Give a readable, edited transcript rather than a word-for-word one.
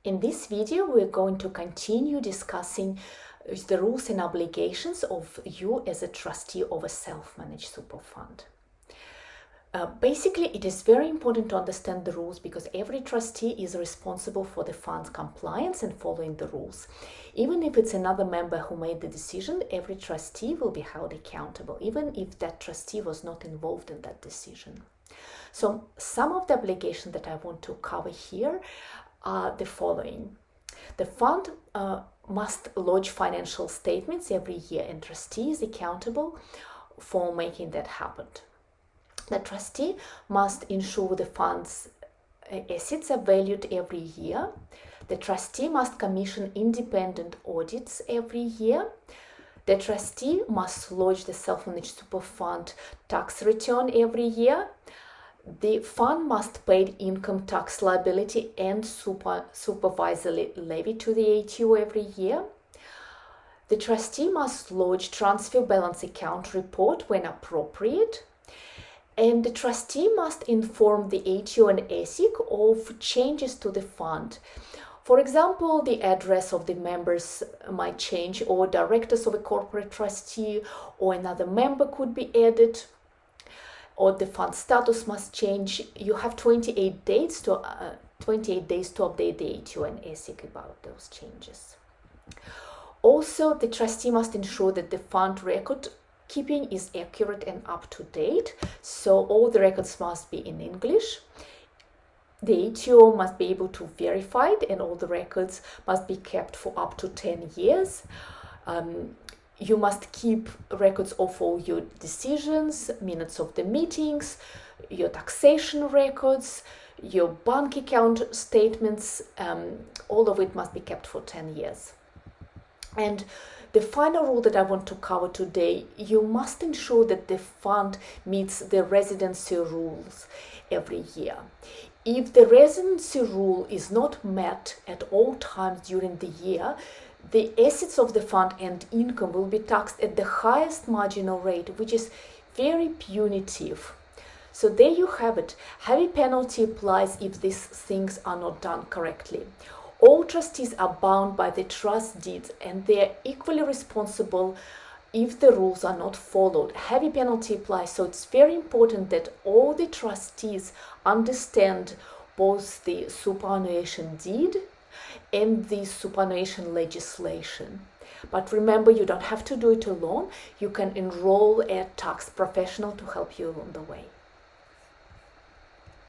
In this video, we're going to continue discussing the rules and obligations of you as a trustee of a self-managed super fund. Basically, it is very important to understand the rules because every trustee is responsible for the fund's compliance and following the rules. Even if it's another member who made the decision, every trustee will be held accountable, even if that trustee was not involved in that decision. So some of the obligations that I want to cover here are the following. The fund must lodge financial statements every year, and trustee is accountable for making that happen. The trustee must ensure the fund's assets are valued every year. The trustee must commission independent audits every year. The trustee must lodge the self-managed super fund tax return every year. The fund must pay income tax liability and supervisory levy to the ATO every year. The trustee must lodge transfer balance account report when appropriate. And the trustee must inform the ATO and ASIC of changes to the fund. For example, the address of the members might change, or directors of a corporate trustee or another member could be added, or the fund status must change. You have 28 days to update the ATO and ASIC about those changes. Also, the trustee must ensure that the fund record keeping is accurate and up to date, so all the records must be in English. The ATO must be able to verify it, and all the records must be kept for up to 10 years. You must keep records of all your decisions, minutes of the meetings, your taxation records, your bank account statements. All of it must be kept for 10 years. And the final rule that I want to cover today, you must ensure that the fund meets the residency rules every year. If the residency rule is not met at all times during the year, the assets of the fund and income will be taxed at the highest marginal rate, which is very punitive. So there you have it. Heavy penalty applies if these things are not done correctly. All trustees are bound by the trust deeds, and they are equally responsible if the rules are not followed. Heavy penalty applies, so it's very important that all the trustees understand both the superannuation deed and the superannuation legislation. But remember, you don't have to do it alone. You can enroll a tax professional to help you along the way.